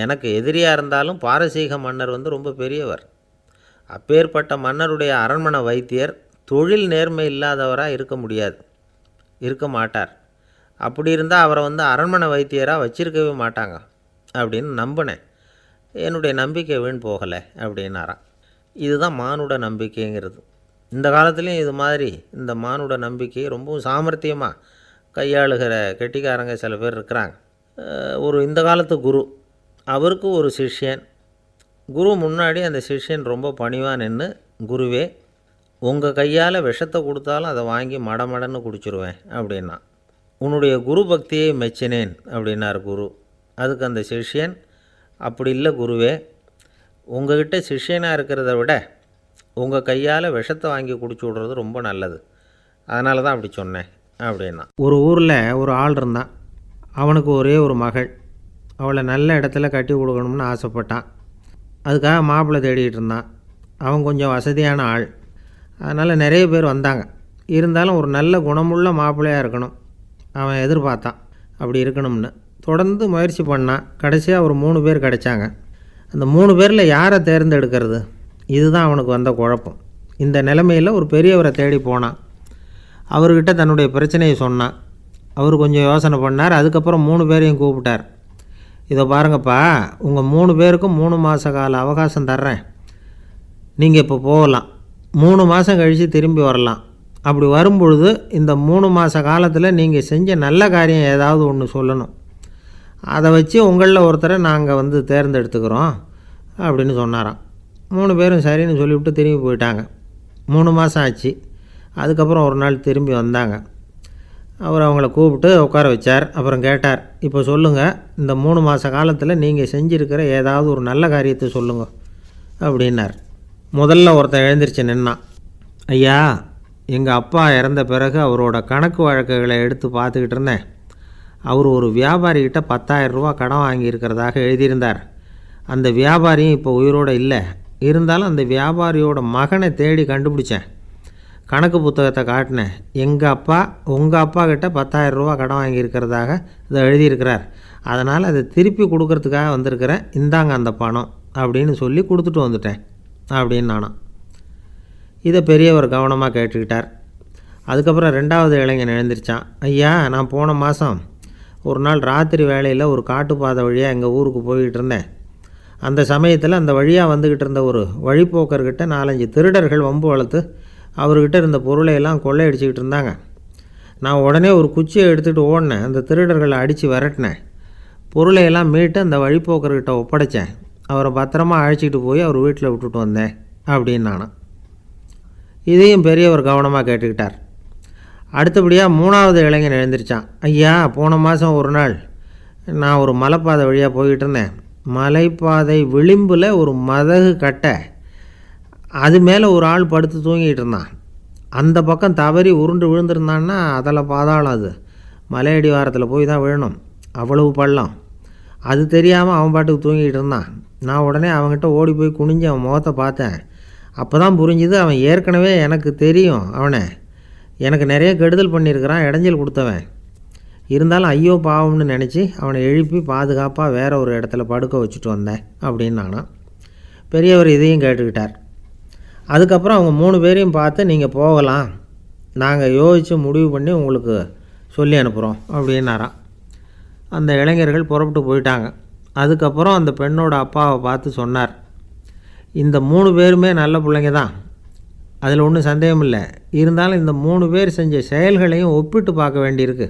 எனக்கு எதிரியாக இருந்தாலும் பாரசீக மன்னர் ரொம்ப பெரியவர். அப்பேற்பட்ட மன்னருடைய அரண்மனை வைத்தியர் தொழில் நேர்மை இல்லாதவராக இருக்க மாட்டார். அப்படி இருந்தால் அவரை அரண்மனை வைத்தியராக வச்சிருக்கவே மாட்டாங்க அப்படின்னு நம்பினேன். என்னுடைய நம்பிக்கை வீண் போகலை அப்படின்னாராம். இதுதான் மானுட நம்பிக்கைங்கிறது. இந்த காலத்துலேயும் இது மாதிரி இந்த மானுட நம்பிக்கையை ரொம்பவும் சாமர்த்தியமாக கையாளுகிற கெட்டிக்காரங்க சில பேர் இருக்கிறாங்க. இந்த காலத்து குரு, அவருக்கு ஒரு சிஷ்யன். குரு முன்னாடி அந்த சிஷ்யன் ரொம்ப பணிவாக நின்று, குருவே, உங்கள் கையால் விஷத்தை கொடுத்தாலும் அதை வாங்கி மடமடன்னு குடிச்சிருவேன் அப்படின்னா. உன்னுடைய குரு பக்தியை மெச்சினேன் அப்படின்னார் குரு. அதுக்கு அந்த சிஷ்யன், அப்படி இல்லை குருவே, உங்கள்கிட்ட சிஷ்யனாக இருக்கிறத விட உங்கள் கையால் விஷத்தை வாங்கி குடிச்சு விட்றது ரொம்ப நல்லது, அதனால தான் அப்படி சொன்னேன் அப்படின்னா. ஒரு ஊரில் ஒரு ஆள் இருந்தான். அவனுக்கு ஒரே ஒரு மகள். அவளை நல்ல இடத்துல கட்டி கொடுக்கணும்னு ஆசைப்பட்டான். அதுக்காக மாப்பிள்ளை தேடிகிட்டு இருந்தான். அவன் கொஞ்சம் வசதியான ஆள், அதனால் நிறைய பேர் வந்தாங்க. இருந்தாலும் ஒரு நல்ல குணமுள்ள மாப்பிள்ளையாக இருக்கணும் அவன் எதிர்பார்த்தான். அப்படி இருக்கணும்னு தொடர்ந்து முயற்சி பண்ணான். கடைசியாக ஒரு 3 பேர் கிடைச்சாங்க. அந்த 3 பேரில் யாரை தேர்ந்தெடுக்கிறது, இதுதான் அவனுக்கு வந்த குழப்பம். இந்த நிலைமையில் ஒரு பெரியவரை தேடி போனான். அவர்கிட்ட தன்னுடைய பிரச்சனையை சொன்னான். அவர் கொஞ்சம் யோசனை பண்ணார். அதுக்கப்புறம் 3 பேரையும் கூப்பிட்டார். இதை பாருங்கப்பா, உங்கள் 3 பேருக்கும் 3 மாத கால அவகாசம் தர்றேன். நீங்கள் இப்போ போகலாம். 3 மாதம் கழித்து திரும்பி வரலாம். அப்படி வரும்பொழுது இந்த 3 மாத காலத்தில் நீங்கள் செஞ்ச நல்ல காரியம் ஏதாவது ஒன்று சொல்லணும். அதை வச்சு உங்களில் ஒருத்தரை நாங்கள் தேர்ந்தெடுத்துக்கிறோம் அப்படின்னு சொன்னாராம். 3 பேரும் சரின்னு சொல்லிவிட்டு திரும்பி போயிட்டாங்க. 3 மாதம் ஆச்சு. அதுக்கப்புறம் ஒரு நாள் திரும்பி வந்தாங்க. அவர் அவங்கள கூப்பிட்டு உட்கார வச்சார். அப்புறம் கேட்டார், இப்போ சொல்லுங்கள், இந்த 3 மாத காலத்தில் நீங்கள் செஞ்சுருக்கிற ஏதாவது ஒரு நல்ல காரியத்தை சொல்லுங்கள் அப்படின்னார். முதல்ல ஒருத்தன் எழுந்திரிச்சு நின்னான். ஐயா, எங்கள் அப்பா இறந்த பிறகு அவரோட கணக்கு வழக்குகளை எடுத்து பார்த்துக்கிட்டு இருந்தேன். அவர் ஒரு வியாபாரிகிட்ட 10,000 ரூபா கடன் வாங்கியிருக்கிறதாக எழுதியிருந்தார். அந்த வியாபாரியும் இப்போ உயிரோடு இல்லை. இருந்தாலும் அந்த வியாபாரியோட மகனை தேடி கண்டுபிடிச்சேன். கணக்கு புத்தகத்தை காட்டினேன். எங்கள் அப்பா உங்கள் அப்பா கிட்ட 10,000 ரூபா கடன் வாங்கியிருக்கிறதாக இதை எழுதியிருக்கிறார். அதனால் அதை திருப்பி கொடுக்கறதுக்காக வந்திருக்கிறேன். இந்தாங்க அந்த பணம் அப்படின்னு சொல்லி கொடுத்துட்டு வந்துட்டேன் அப்படின்னு நானும். இதை பெரியவர் கவனமாக கேட்டுக்கிட்டார். அதுக்கப்புறம் 2வது இளைஞன் எழுந்திரிச்சான். ஐயா, நான் போன மாதம் ஒரு நாள் ராத்திரி வேளையில் ஒரு காட்டுப்பாதை வழியாக எங்கள் ஊருக்கு போய்கிட்டு இருந்தேன். அந்த சமயத்தில் அந்த வழியாக வந்துக்கிட்டு இருந்த ஒரு வழிப்போக்கர்கிட்ட 4-5 திருடர்கள் வம்பு வளர்த்து அவர்கிட்ட இருந்த பொருளையெல்லாம் கொள்ளையடிச்சிக்கிட்டு இருந்தாங்க. நான் உடனே ஒரு குச்சியை எடுத்துகிட்டு ஓடினேன். அந்த திருடர்களை அடித்து விரட்டினேன். பொருளையெல்லாம் மீட்டு அந்த வழிப்போக்கர்கிட்ட ஒப்படைச்சேன். அவரை பத்திரமாக அழைச்சிக்கிட்டு போய் அவர் வீட்டில் விட்டுட்டு வந்தேன் அப்படின்னு நானும். இதையும் பெரியவர் கவனமாக கேட்டுக்கிட்டார். அடுத்தபடியாக 3வது இளைஞன் எழுந்திரிச்சான். ஐயா, போன மாதம் ஒரு நாள் நான் ஒரு மலைப்பாதை வழியாக போய்கிட்டு இருந்தேன். மலைப்பாதை விளிம்பில் ஒரு மதகு கட்டை, அது மேலே ஒரு ஆள் படுத்து தூங்கிட்டு இருந்தான். அந்த பக்கம் தவறி உருண்டு விழுந்திருந்தான்னா அதில் பாதாளம். அது மலையடி வாரத்தில் போய் தான் விழணும். அவ்வளவு பள்ளம். அது தெரியாமல் அவன் பாட்டுக்கு தூங்கிக்கிட்டு இருந்தான். நான் உடனே அவன்கிட்ட ஓடி போய் குனிஞ்சு அவன் முகத்தை பார்த்தேன். அப்போ தான் புரிஞ்சுது, அவன் ஏற்கனவே எனக்கு தெரியும். அவனை எனக்கு நிறைய கெடுதல் பண்ணியிருக்கிறான், இடைஞ்சல் கொடுத்தவன். இருந்தாலும் ஐயோ பாவம்னு நினச்சி அவனை எழுப்பி பாதுகாப்பாக வேற ஒரு இடத்துல படுக்க வச்சுட்டு வந்தேன் அப்படின்னு நானாம். பெரியவர் இதையும் கேட்டுக்கிட்டார். அதுக்கப்புறம் அவங்க 3 பேரையும் பார்த்து, நீங்கள் போகலாம், நாங்கள் யோசித்து முடிவு பண்ணி உங்களுக்கு சொல்லி அனுப்புகிறோம் அப்படின்னாராம். அந்த இளைஞர்கள் புறப்பட்டு போயிட்டாங்க. அதுக்கப்புறம் அந்த பெண்ணோட அப்பாவை பார்த்து சொன்னார், இந்த 3 பேருமே நல்ல பிள்ளைங்க தான், அதில் ஒன்றும் சந்தேகம் இல்லை. இருந்தாலும் இந்த 3 பேர் செஞ்ச செயல்களையும் ஒப்பிட்டு பார்க்க வேண்டியிருக்கு.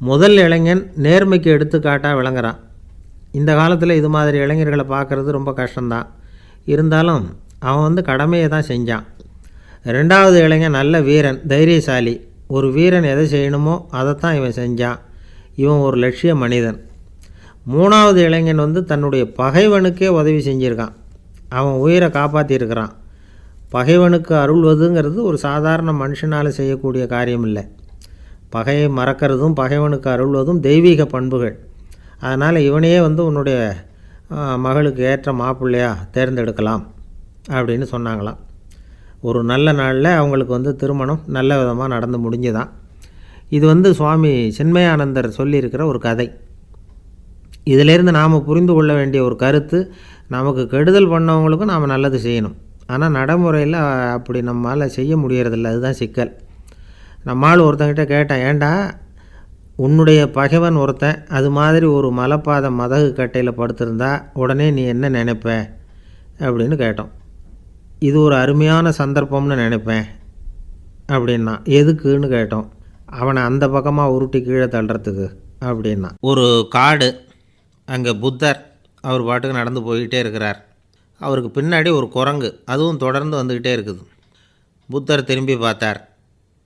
முதல் இளைஞன் நேர்மைக்கு எடுத்துக்காட்டாக விளங்குறான். இந்த காலத்தில் இது மாதிரி இளைஞர்களை பார்க்குறது ரொம்ப கஷ்டம்தான். இருந்தாலும் அவன் கடமையை தான் செஞ்சான். 2வது இளைஞன் நல்ல வீரன், தைரியசாலி. ஒரு வீரன் எதை செய்யணுமோ அதைத்தான் இவன் செஞ்சான். இவன் ஒரு லட்சிய மனிதன். 3வது இளைஞன் தன்னுடைய பகைவனுக்கே உதவி செஞ்சுருக்கான். அவன் உயிரை காப்பாற்றியிருக்கிறான். பகைவனுக்கு அருள்வதுங்கிறது ஒரு சாதாரண மனுஷனால் செய்யக்கூடிய காரியம் இல்லை. பகையை மறக்கிறதும் பகைவனுக்கு அருள்வதும் தெய்வீக பண்புகள். அதனால் இவனையே உன்னுடைய மகளுக்கு ஏற்ற மாப்பிள்ளையாக தேர்ந்தெடுக்கலாம் அப்படின்னு சொன்னாங்களாம். ஒரு நல்ல நாளில் அவங்களுக்கு திருமணம் நல்ல விதமாக நடந்து முடிஞ்சுதான். இது சுவாமி சின்மயானந்தர் சொல்லியிருக்கிற ஒரு கதை. இதிலேருந்து நாம் புரிந்து கொள்ள வேண்டிய ஒரு கருத்து, நமக்கு கெடுதல் பண்ணவங்களுக்கும் நாம் நல்லது செய்யணும். ஆனால் நடைமுறையில் அப்படி நம்மளால் செய்ய முடியறதில்ல. அதுதான் சிக்கல். நம்மால் ஒருத்தங்கிட்ட கேட்டேன், ஏண்டா உன்னுடைய பகைவன் ஒருத்தன் அது மாதிரி ஒரு மலைப்பாதை மதகு கட்டையில் படுத்திருந்தா உடனே நீ என்ன நினைப்ப அப்படின்னு கேட்டோம். இது ஒரு அருமையான சந்தர்ப்பம்னு நினைப்பேன் அப்படின்னா. எதுக்குன்னு கேட்டோம். அவனை அந்த பக்கமாக உருட்டி கீழே தள்ளுறதுக்கு அப்படின்னா. ஒரு காடு, அங்கே புத்தர் அவர் பாட்டுக்கு நடந்து போய்கிட்டே இருக்கிறார். அவருக்கு பின்னாடி ஒரு குரங்கு, அதுவும் தொடர்ந்து வந்துக்கிட்டே இருக்குது. புத்தர் திரும்பி பார்த்தார்.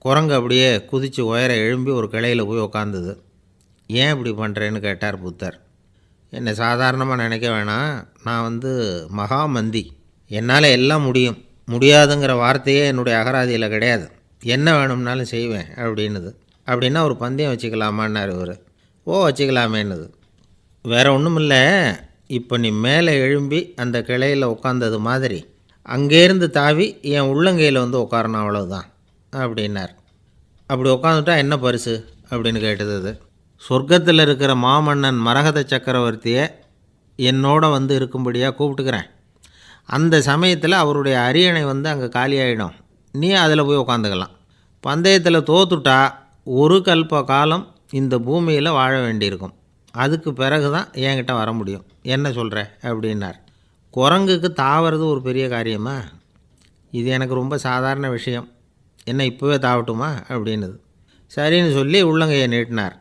குரங்கு அப்படியே குதித்து உயர எழும்பி ஒரு கிளையில் போய் உக்காந்துது. ஏன் இப்படி பண்ணுறேன்னு கேட்டார் புத்தர். என்னை சாதாரணமாக நினைக்க வேணாம், நான் மகாமந்தி, என்னால் எல்லாம் முடியும், முடியாதுங்கிற வார்த்தையே என்னுடைய அகராதியில் கிடையாது, என்ன வேணும்னாலும் செய்வேன் அப்படின்னுது. அப்படின்னா ஒரு பந்தயம் வச்சுக்கலாமான்னார் இவர். ஓ வச்சுக்கலாமேன்னுது. வேறு ஒன்றும் இல்லை, இப்போ நீ மேலே எழும்பி அந்த கிளையில் உட்காந்தது மாதிரி அங்கேருந்து தாவி என் உள்ளங்கையில் உட்காரணும், அவ்வளவுதான் அப்படின்னார். அப்படி உட்காந்துட்டா என்ன பரிசு அப்படின்னு கேட்டது அது. சொர்க்கத்தில் இருக்கிற மாமன்னன் மரகத சக்கரவர்த்தியை என்னோட இருக்கும்படியாக கூப்பிட்டுக்கிறேன். அந்த சமயத்தில் அவருடைய அரியணை அங்கே காலியாகிடும், நீ அதில் போய் உட்காந்துக்கலாம். பந்தயத்தில் தோத்துட்டா ஒரு கல்ப காலம் இந்த பூமியில் வாழ வேண்டியிருக்கும், அதுக்கு பிறகு தான் என்கிட்ட வர முடியும், என்ன சொல்கிற அப்படின்னார். குரங்குக்கு தாவறது ஒரு பெரிய காரியமா? இது எனக்கு ரொம்ப சாதாரண விஷயம், என்ன இப்போவே தாவட்டுமா அப்படின்னுது. சரின்னு சொல்லி உள்ளங்கையை நீட்டினார்.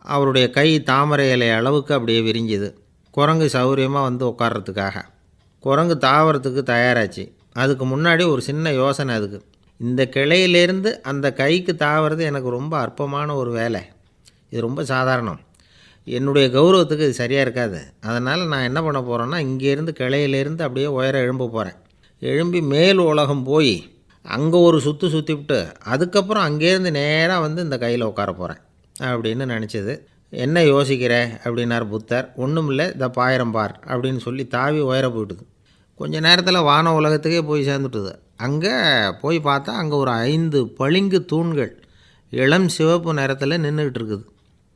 அவருடைய கை தாமரை இலை அளவுக்கு அப்படியே விரிஞ்சுது. குரங்கு சௌகரியமாக உட்கார்றதுக்காக. குரங்கு தாவறதுக்கு தயாராச்சு. அதுக்கு முன்னாடி ஒரு சின்ன யோசனை அதுக்கு. இந்த கிளையிலேருந்து அந்த கைக்கு தாவறது எனக்கு ரொம்ப அற்பமான ஒரு வேலை, இது ரொம்ப சாதாரணம், என்னுடைய கௌரவத்துக்கு இது சரியாக இருக்காது. அதனால் நான் என்ன பண்ண போகிறேன்னா, இங்கேருந்து கிளையிலேருந்து அப்படியே உயர எழும்ப போகிறேன். எழும்பி மேல் உலகம் போய் அங்கே ஒரு சுற்றிவிட்டு அதுக்கப்புறம் அங்கேருந்து நேராக இந்த கையில் உட்கார போகிறேன் அப்படின்னு நினச்சிது. என்ன யோசிக்கிற அப்படின்னார் புத்தர். ஒன்றும் இல்லை, இந்த பாயிரம் பார் அப்படின்னு சொல்லி தாவி உயர போயிட்டுது. கொஞ்சம் நேரத்தில் வான உலகத்துக்கே போய் சேர்ந்துட்டுது. அங்கே போய் பார்த்தா அங்கே ஒரு 5 பளிங்கு தூண்கள் இளம் சிவப்பு நிறத்தில் நின்றுக்கிட்டு இருக்குது.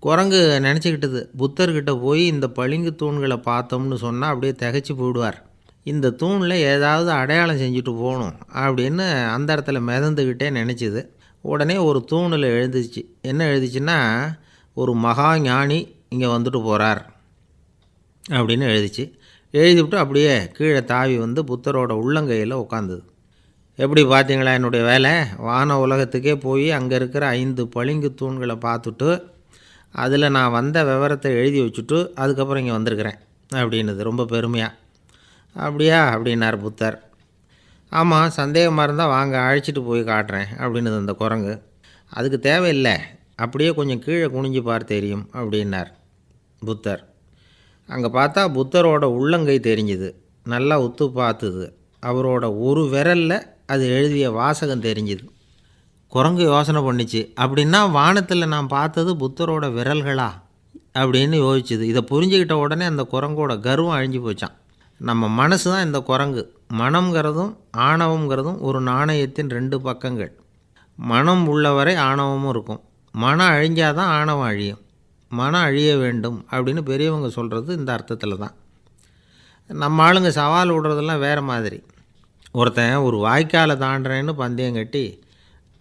குரங்கு நினச்சிக்கிட்டது, புத்தர்கிட்ட போய் இந்த பளிங்கு தூண்களை பார்த்தோம்னு சொன்னால் அப்படியே திகைச்சு போயிடுவார், இந்த தூணில் ஏதாவது அடையாளம் செஞ்சுட்டு போகணும் அப்படின்னு அந்த இடத்துல மிதந்துக்கிட்டே நினச்சிது. உடனே ஒரு தூணில் எழுந்துச்சு. என்ன எழுதிச்சுன்னா, ஒரு மகா ஞானி இங்கே வந்துட்டு போகிறார் அப்படின்னு எழுதிச்சு. எழுதிவிட்டு அப்படியே கீழே தாவி புத்தரோட உள்ளங்கையில் உட்காந்துது. எப்படி பார்த்தீங்களா என்னுடைய வேலை? வான உலகத்துக்கே போய் அங்கே இருக்கிற 5 பளிங்கு தூண்களை பார்த்துட்டு அதில் நான் வந்த விவரத்தை எழுதி வச்சுட்டு அதுக்கப்புறம் இங்கே வந்திருக்கிறேன் அப்படின்னுது ரொம்ப பெருமையாக. அப்படியா அப்படின்னார் புத்தர். ஆமாம், சந்தேகமாக இருந்தால் வாங்க, அழைச்சிட்டு போய் காட்டுறேன் அப்படின்னுது அந்த குரங்கு. அதுக்கு தேவையில்லை, அப்படியே கொஞ்சம் கீழே குனிஞ்சு பார் தெரியும் அப்படின்னார் புத்தர். அங்கே பார்த்தா புத்தரோட உள்ளங்கை தெரிஞ்சுது. நல்லா உத்து பார்த்துது. அவரோட ஒரு விரலில் அது எழுதிய வாசகம் தெரிஞ்சுது. குரங்கு யோசனை பண்ணிச்சு, அப்படின்னா வானத்தில் நான் பார்த்தது புத்தரோட விரல்களா அப்படின்னு யோசிச்சுது. இதை புரிஞ்சுக்கிட்ட உடனே அந்த குரங்கோட கர்வம் அழிஞ்சு போச்சான். நம்ம மனசு தான் இந்த குரங்கு. மனம்ங்கிறதும் ஆணவம்ங்கிறதும் ஒரு நாணயத்தின் 2 பக்கங்கள். மனம் உள்ளவரை ஆணவமும் இருக்கும். மனம் அழிஞ்சாதான் ஆணவம் அழியும். மனம் அழிய வேண்டும் அப்படின்னு பெரியவங்க சொல்கிறது இந்த அர்த்தத்தில் தான். நம்ம ஆளுங்க சவால் விடுறதெல்லாம் வேறு மாதிரி. ஒருத்தன் ஒரு வாய்க்காலை தாண்டுறேன்னு பந்தயம் கட்டி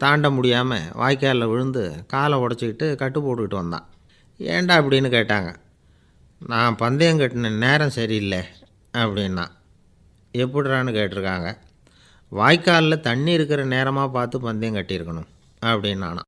தாண்ட முடியாமல் வாய்க்காலில் விழுந்து காலை உடச்சிக்கிட்டு கட்டு போட்டுக்கிட்டு வந்தான். ஏன்டா அப்படின்னு கேட்டாங்க. நான் பந்தயம் கட்டின நேரம் சரியில்லை அப்படின்னா. எப்படிறான்னு கேட்டிருக்காங்க. வாய்க்காலில் தண்ணி இருக்கிற நேரமாக பார்த்து பந்தயம் கட்டியிருக்கணும் அப்படின்னானா.